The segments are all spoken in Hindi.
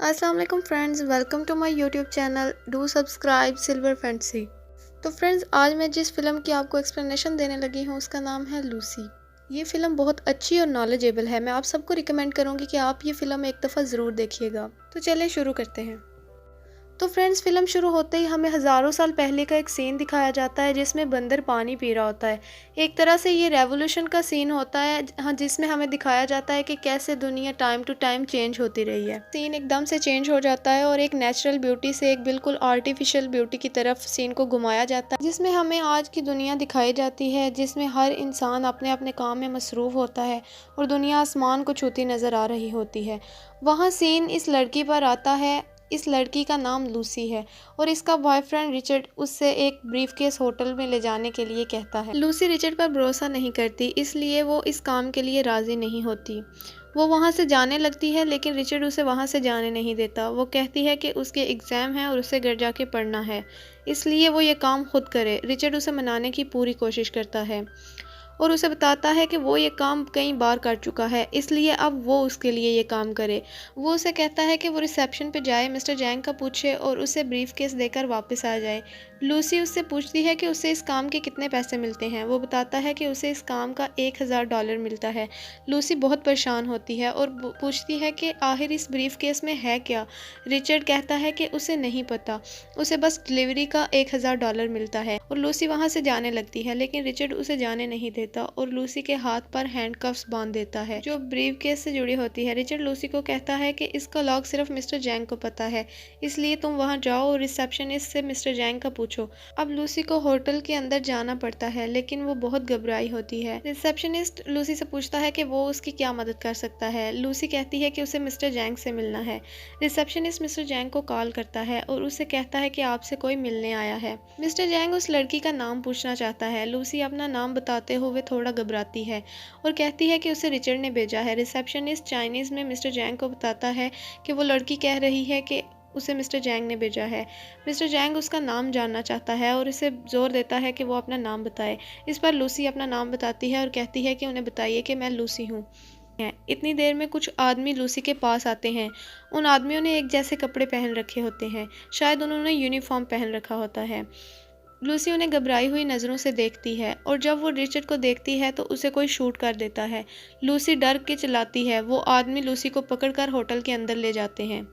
अस्सलाम वालेकुम friends, welcome to my YouTube channel. Do subscribe silver fantasy. तो फ्रेंड्स, आज मैं जिस फ़िल्म की आपको एक्सप्लेनेशन देने लगी हूँ उसका नाम है लूसी। ये फ़िल्म बहुत अच्छी और नॉलेजेबल है। मैं आप सबको रिकमेंड करूँगी कि आप ये फ़िल्म एक दफ़ा ज़रूर देखिएगा। तो चलिए शुरू करते हैं। तो फ्रेंड्स, फिल्म शुरू होते ही हमें हज़ारों साल पहले का एक सीन दिखाया जाता है जिसमें बंदर पानी पी रहा होता है। एक तरह से ये रेवोल्यूशन का सीन होता है, हाँ, जिसमें हमें दिखाया जाता है कि कैसे दुनिया टाइम टू टाइम चेंज होती रही है। सीन एकदम से चेंज हो जाता है और एक नेचुरल ब्यूटी से एक बिल्कुल आर्टिफिशियल ब्यूटी की तरफ सीन को घुमाया जाता है, जिसमें हमें आज की दुनिया दिखाई जाती है, जिसमें हर इंसान अपने अपने काम में मसरूफ़ होता है और दुनिया आसमान को छूती नज़र आ रही होती है। वहाँ सीन इस लड़की पर आता है। इस लड़की का नाम लूसी है और इसका बॉयफ्रेंड रिचर्ड उससे एक ब्रीफकेस होटल में ले जाने के लिए कहता है। लूसी रिचर्ड पर भरोसा नहीं करती, इसलिए वो इस काम के लिए राज़ी नहीं होती। वो वहाँ से जाने लगती है, लेकिन रिचर्ड उसे वहाँ से जाने नहीं देता। वो कहती है कि उसके एग्ज़ाम हैं और उसे घर जाके पढ़ना है, इसलिए वो ये काम खुद करे। रिचर्ड उसे मनाने की पूरी कोशिश करता है और उसे बताता है कि वो ये काम कई बार कर चुका है, इसलिए अब वो उसके लिए ये काम करे। वो उसे कहता है कि वो रिसेप्शन पे जाए, मिस्टर जैंग का पूछे और उसे ब्रीफकेस देकर वापस आ जाए। लूसी उससे पूछती है कि उसे इस काम के कितने पैसे मिलते हैं। वो बताता है कि उसे इस काम का $1000 मिलता है। लूसी बहुत परेशान होती है और पूछती है कि आखिर इस ब्रीफकेस में है क्या। रिचर्ड कहता है कि उसे नहीं पता, उसे बस डिलीवरी का $1000 मिलता है और लूसी वहाँ से जाने लगती है, लेकिन रिचर्ड उसे जाने नहीं देता और लूसी के हाथ पर हैंडकफ्स बांध देता है जो ब्रीफकेस से जुड़ी होती है। रिचर्ड लूसी को कहता है कि इसका लॉक सिर्फ मिस्टर जैंग को पता है, इसलिए तुम वहाँ जाओ और रिसेप्शनिस्ट से मिस्टर जैंग का पूछो। अब लूसी को होटल के अंदर जाना पड़ता है, लेकिन वो बहुत घबराई होती है। रिसेप्शनिस्ट लूसी से पूछता है कि वो उसकी क्या मदद कर सकता है। लूसी कहती है कि उसे मिस्टर जैंग से मिलना है। रिसेप्शनिस्ट मिस्टर जैंग को कॉल करता है और उसे कहता है कि आपसे कोई मिलने आया है। मिस्टर जैंग उस लड़की का नाम पूछना चाहता है। लूसी अपना नाम बताते हुए थोड़ा घबराती है और कहती है कि उसे रिचर्ड ने भेजा है। रिसेप्शनिस्ट चाइनीज़ में मिस्टर जैंग को बताता है कि वो लड़की कह रही है कि उसे मिस्टर जैंग ने भेजा है। मिस्टर जैंग उसका नाम जानना चाहता है और इसे जोर देता है कि वो अपना नाम बताए। इस पर लूसी अपना नाम बताती है और कहती है कि उन्हें बताइए कि मैं लूसी हूँ। इतनी देर में कुछ आदमी लूसी के पास आते हैं। उन आदमियों ने एक जैसे कपड़े पहन रखे होते हैं, शायद उन्होंने यूनिफॉर्म पहन रखा होता है। लूसी उन्हें घबराई हुई नज़रों से देखती है और जब वो रिचर्ड को देखती है तो उसे कोई शूट कर देता है। लूसी डर के चिल्लाती है। वो आदमी लूसी को पकड़कर होटल के अंदर ले जाते हैं।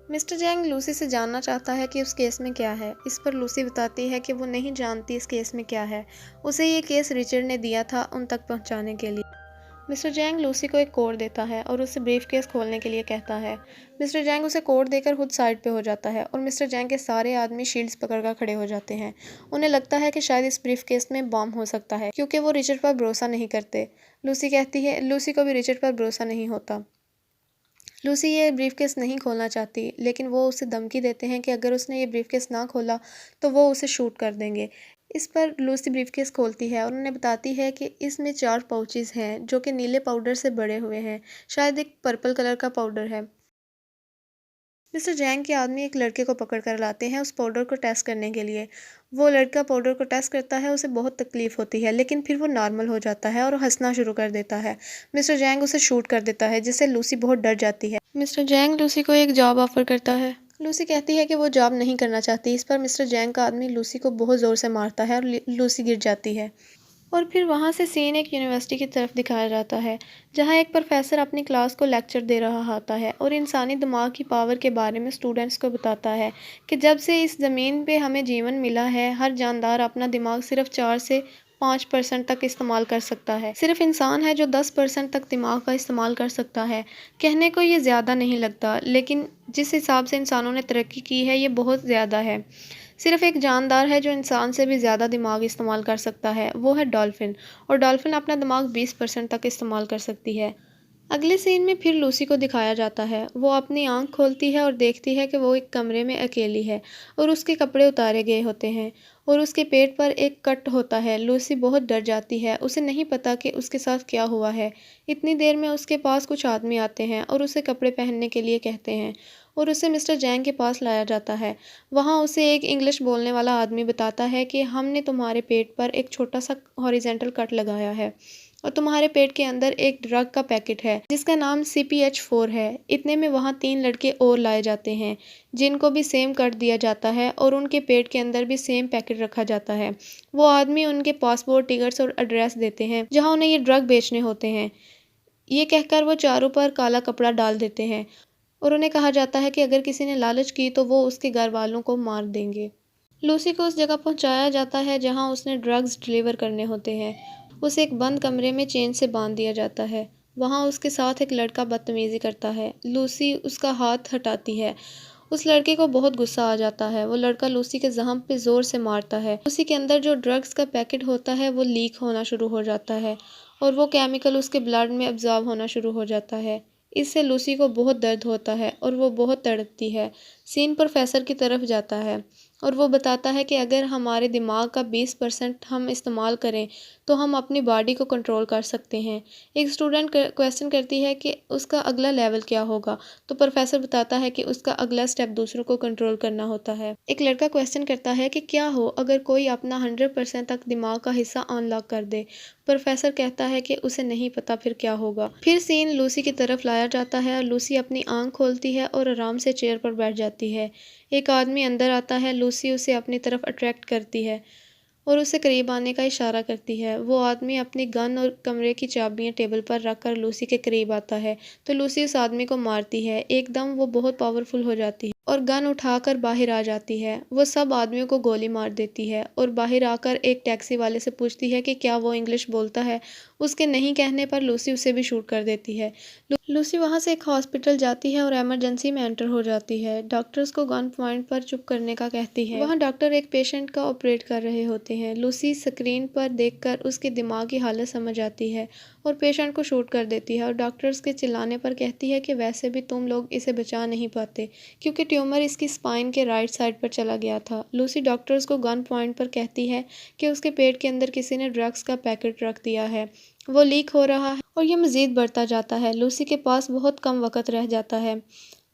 मिस्टर जैंग लूसी से जानना चाहता है कि उस केस में क्या है। इस पर लूसी बताती है कि वो नहीं जानती इस केस में क्या है। उसे ये केस रिचर्ड ने दिया था उन तक पहुंचाने के लिए। मिस्टर जैंग लूसी को एक कोड देता है और उसे ब्रीफकेस खोलने के लिए कहता है। मिस्टर जैंग उसे कोड देकर खुद साइड पे हो जाता है और मिस्टर जैंग के सारे आदमी शील्ड्स पकड़कर खड़े हो जाते हैं। उन्हें लगता है कि शायद इस ब्रीफकेस में बॉम्ब हो सकता है, क्योंकि वो रिचर्ड पर भरोसा नहीं करते। लूसी कहती है लूसी को भी रिचर्ड पर भरोसा नहीं होता। लूसी ये ब्रीफकेस नहीं खोलना चाहती, लेकिन वो उसे धमकी देते हैं कि अगर उसने ये ब्रीफकेस ना खोला तो वो उसे शूट कर देंगे। इस पर लूसी ब्रीफकेस खोलती है और उन्हें बताती है कि इसमें 4 पाउचेस हैं जो कि नीले पाउडर से भरे हुए हैं, शायद एक पर्पल कलर का पाउडर है। मिस्टर जैंग के आदमी एक लड़के को पकड़ कर लाते हैं उस पाउडर को टेस्ट करने के लिए। वो लड़का पाउडर को टेस्ट करता है, उसे बहुत तकलीफ होती है, लेकिन फिर वो नॉर्मल हो जाता है और हंसना शुरू कर देता है। मिस्टर जैंग उसे शूट कर देता है, जिससे लूसी बहुत डर जाती है। मिस्टर जैंग लूसी को एक जॉब ऑफर करता है। लूसी कहती है कि वो जॉब नहीं करना चाहती। इस पर मिस्टर जैंग का आदमी लूसी को बहुत ज़ोर से मारता है और लूसी गिर जाती है। और फिर वहाँ से सीन एक यूनिवर्सिटी की तरफ दिखाया जाता है, जहाँ एक प्रोफेसर अपनी क्लास को लेक्चर दे रहा होता है और इंसानी दिमाग की पावर के बारे में स्टूडेंट्स को बताता है कि जब से इस ज़मीन पे हमें जीवन मिला है, हर जानदार अपना दिमाग सिर्फ 4 से 5% तक इस्तेमाल कर सकता है। सिर्फ इंसान है जो 10% तक दिमाग का इस्तेमाल कर सकता है। कहने को ये ज़्यादा नहीं लगता, लेकिन जिस हिसाब से इंसानों ने तरक्की की है, ये बहुत ज़्यादा है। सिर्फ एक जानदार है जो इंसान से भी ज़्यादा दिमाग इस्तेमाल कर सकता है, वो है डॉल्फिन, और डॉल्फिन अपना दिमाग 20% तक इस्तेमाल कर सकती है। अगले सीन में फिर लूसी को दिखाया जाता है। वो अपनी आंख खोलती है और देखती है कि वो एक कमरे में अकेली है और उसके कपड़े उतारे गए होते हैं और उसके पेट पर एक कट होता है। लूसी बहुत डर जाती है, उसे नहीं पता कि उसके साथ क्या हुआ है। इतनी देर में उसके पास कुछ आदमी आते हैं और उसे कपड़े पहनने के लिए कहते हैं और उसे मिस्टर जैंग के पास लाया जाता है। वहाँ उसे एक इंग्लिश बोलने वाला आदमी बताता है कि हमने तुम्हारे पेट पर एक छोटा सा हॉरिजेंटल कट लगाया है और तुम्हारे पेट के अंदर एक ड्रग का पैकेट है जिसका नाम CPH4 है। इतने में वहाँ 3 लड़के और लाए जाते हैं जिनको भी सेम कट दिया जाता है और उनके पेट के अंदर भी सेम पैकेट रखा जाता है। वो आदमी उनके पासपोर्ट, टिकट्स और एड्रेस देते हैं जहाँ उन्हें ये ड्रग बेचने होते हैं। ये कहकर वो चारों पर काला कपड़ा डाल देते हैं और उन्हें कहा जाता है कि अगर किसी ने लालच की तो वो उसके घर वालों को मार देंगे। लूसी को उस जगह पहुंचाया जाता है जहां उसने ड्रग्स डिलीवर करने होते हैं। उसे एक बंद कमरे में चेन से बांध दिया जाता है। वहां उसके साथ एक लड़का बदतमीजी करता है। लूसी उसका हाथ हटाती है। उस लड़के को बहुत गुस्सा आ जाता है। वो लड़का लूसी के ज़ख्म पे ज़ोर से मारता है। लूसी के अंदर जो ड्रग्स का पैकेट होता है वो लीक होना शुरू हो जाता है और वो केमिकल उसके ब्लड में अब्जॉर्ब होना शुरू हो जाता है। इससे लूसी को बहुत दर्द होता है और वो बहुत तड़पती है। सीन प्रोफेसर की तरफ जाता है और वो बताता है कि अगर हमारे दिमाग का 20% हम इस्तेमाल करें तो हम अपनी बॉडी को कंट्रोल कर सकते हैं। एक स्टूडेंट क्वेश्चन करती है कि उसका अगला लेवल क्या होगा, तो प्रोफेसर बताता है कि उसका अगला स्टेप दूसरों को कंट्रोल करना होता है। एक लड़का क्वेश्चन करता है कि क्या हो अगर कोई अपना 100% तक दिमाग का हिस्सा अनलॉक कर दे। प्रोफेसर कहता है कि उसे नहीं पता फिर क्या होगा। फिर सीन लूसी की तरफ लाया जाता है और लूसी अपनी आंख खोलती है और आराम से चेयर पर बैठ जाती है। एक आदमी अंदर आता है। लूसी उसे अपनी तरफ अट्रैक्ट करती है और उसे करीब आने का इशारा करती है। वो आदमी अपनी गन और कमरे की चाबियां टेबल पर रखकर लूसी के करीब आता है तो लूसी उस आदमी को मारती है। एकदम वो बहुत पावरफुल हो जाती है और गन उठाकर बाहर आ जाती है। वो सब आदमियों को गोली मार देती है और बाहर आकर एक टैक्सी वाले से पूछती है कि क्या वो इंग्लिश बोलता है। उसके नहीं कहने पर लूसी उसे भी शूट कर देती है। लूसी वहां से एक हॉस्पिटल जाती है और इमरजेंसी में एंटर हो जाती है। डॉक्टर्स को गन पॉइंट पर चुप करने का कहती है। वहां डॉक्टर एक पेशेंट का ऑपरेट कर रहे होते हैं। लूसी स्क्रीन पर देखकर उसकी दिमागी हालत समझ आती है और पेशेंट को शूट कर देती है और डॉक्टर्स के चिल्लाने पर कहती है कि वैसे भी तुम लोग इसे बचा नहीं पाते क्योंकि ट्यूमर इसकी स्पाइन के राइट साइड पर चला गया था। लूसी डॉक्टर्स को गन पॉइंट पर कहती है कि उसके पेट के अंदर किसी ने ड्रग्स का पैकेट रख दिया है। वो लीक हो रहा है और ये मज़ीद बढ़ता जाता है। लूसी के पास बहुत कम वक़्त रह जाता है।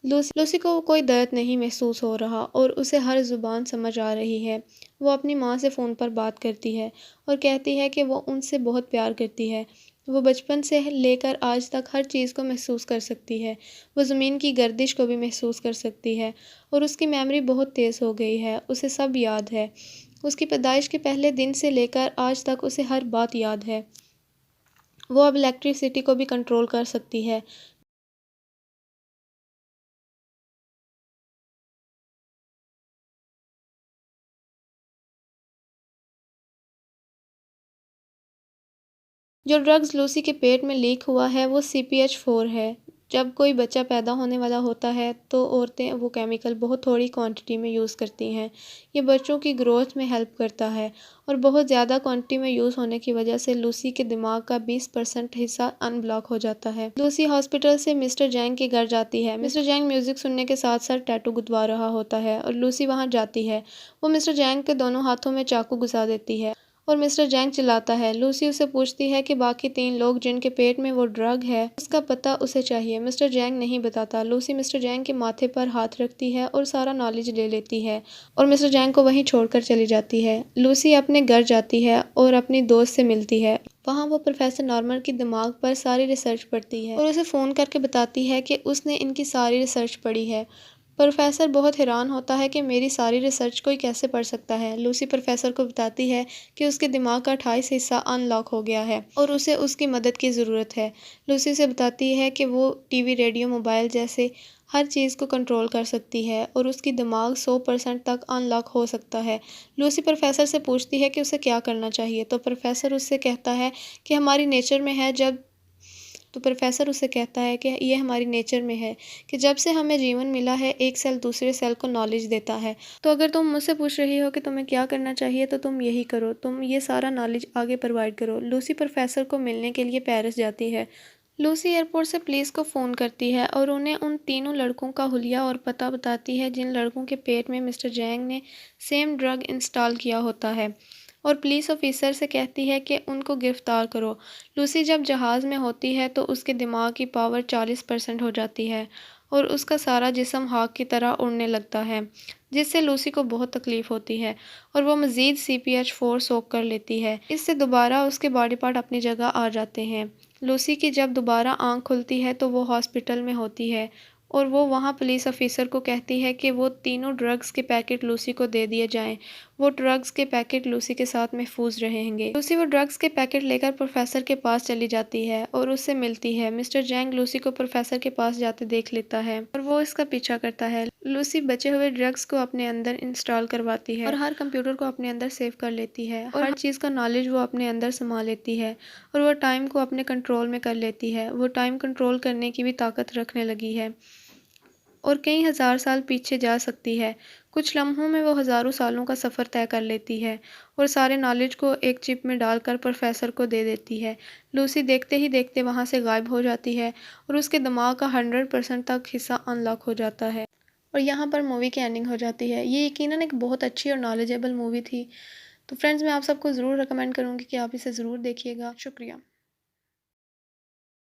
लूसी को कोई दर्द नहीं महसूस हो रहा और उसे हर ज़ुबान समझ आ रही है। वो अपनी माँ से फ़ोन पर बात करती है और कहती है कि वो उनसे बहुत प्यार करती है। वो बचपन से लेकर आज तक हर चीज़ को महसूस कर सकती है। वो ज़मीन की गर्दिश को भी महसूस कर सकती है और उसकी मेमोरी बहुत तेज़ हो गई है। उसे सब याद है। उसकी पैदाइश के पहले दिन से लेकर आज तक उसे हर बात याद है। वो अब इलेक्ट्रिसिटी को भी कंट्रोल कर सकती है। जो ड्रग्स लूसी के पेट में लीक हुआ है वो CPH4 है। जब कोई बच्चा पैदा होने वाला होता है तो औरतें वो केमिकल बहुत थोड़ी क्वांटिटी में यूज़ करती हैं। ये बच्चों की ग्रोथ में हेल्प करता है और बहुत ज़्यादा क्वांटिटी में यूज़ होने की वजह से लूसी के दिमाग का 20% हिस्सा अनब्लॉक हो जाता है। लूसी हॉस्पिटल से मिस्टर जैंग के घर जाती है। मिस्टर जैंग म्यूज़िक सुनने के साथ साथ टैटू गुदवा रहा होता है और लूसी वहाँ जाती है। वो मिस्टर जैंग के दोनों हाथों में चाकू घुसा देती है और मिस्टर जैंग चिल्लाता है। लूसी उसे पूछती है कि बाकी 3 लोग जिनके पेट में वो ड्रग है उसका पता उसे चाहिए। मिस्टर जैंग नहीं बताता। लूसी मिस्टर जैंग के माथे पर हाथ रखती है और सारा नॉलेज ले लेती है और मिस्टर जैंग को वहीं छोड़कर चली जाती है। लूसी अपने घर जाती है और अपनी दोस्त से मिलती है। वहाँ वो प्रोफेसर नॉर्मन की दिमाग पर सारी रिसर्च पढ़ती है और उसे फ़ोन करके बताती है कि उसने इनकी सारी रिसर्च पढ़ी है। प्रोफेसर बहुत हैरान होता है कि मेरी सारी रिसर्च कोई कैसे पढ़ सकता है। लूसी प्रोफेसर को बताती है कि उसके दिमाग का 28 हिस्सा अनलॉक हो गया है और उसे उसकी मदद की ज़रूरत है। लूसी उसे बताती है कि वो टीवी, रेडियो, मोबाइल जैसे हर चीज़ को कंट्रोल कर सकती है और उसकी दिमाग 100% तक अनलॉक हो सकता है। लूसी प्रोफेसर से पूछती है कि उसे क्या करना चाहिए तो प्रोफेसर उससे कहता है कि हमारी नेचर में है जब तो प्रोफेसर उसे कहता है कि ये हमारी नेचर में है कि जब से हमें जीवन मिला है एक सेल दूसरे सेल को नॉलेज देता है। तो अगर तुम मुझसे पूछ रही हो कि तुम्हें क्या करना चाहिए तो तुम यही करो, तुम ये सारा नॉलेज आगे प्रोवाइड करो। लूसी प्रोफेसर को मिलने के लिए पेरिस जाती है। लूसी एयरपोर्ट से पुलिस को फ़ोन करती है और उन्हें उन तीनों लड़कों का हुलिया और पता बताती है जिन लड़कों के पेट में मिस्टर जैंग ने सेम ड्रग इंस्टॉल किया होता है और पुलिस ऑफिसर से कहती है कि उनको गिरफ्तार करो। लूसी जब जहाज़ में होती है तो उसके दिमाग की पावर 40% हो जाती है और उसका सारा जिस्म आग की तरह उड़ने लगता है, जिससे लूसी को बहुत तकलीफ होती है और वो मज़ीद CPH4 सोख कर लेती है। इससे दोबारा उसके बॉडी पार्ट अपनी जगह आ जाते हैं। लूसी की जब दोबारा आँख खुलती है तो वो हॉस्पिटल में होती है और वो वहाँ पुलिस ऑफिसर को कहती है कि वो तीनों ड्रग्स के पैकेट लूसी को दे दिए जाएं। वो ड्रग्स के पैकेट लूसी के साथ महफूज रहेंगे। लूसी वो ड्रग्स के पैकेट लेकर प्रोफेसर के पास चली जाती है और उससे मिलती है। मिस्टर जैंग लूसी को प्रोफेसर के पास जाते देख लेता है और वो इसका पीछा करता है। लूसी बचे हुए ड्रग्स को अपने अंदर इंस्टॉल करवाती है और हर कंप्यूटर को अपने अंदर सेव कर लेती है और हर चीज़ का नॉलेज वो अपने अंदर समा लेती है और वो टाइम को अपने कंट्रोल में कर लेती है। वो टाइम कंट्रोल करने की भी ताकत रखने लगी है और कई हज़ार साल पीछे जा सकती है। कुछ लम्हों में वो हज़ारों सालों का सफ़र तय कर लेती है और सारे नॉलेज को एक चिप में डालकर प्रोफेसर को दे देती है। लूसी देखते ही देखते वहाँ से गायब हो जाती है और उसके दिमाग का 100% तक हिस्सा अनलॉक हो जाता है और यहाँ पर मूवी की एंडिंग हो जाती है। ये यकीनन एक बहुत अच्छी और नॉलेजेबल मूवी थी। तो फ्रेंड्स, मैं आप सबको ज़रूर रिकमेंड करूँगी कि आप इसे ज़रूर देखिएगा। शुक्रिया।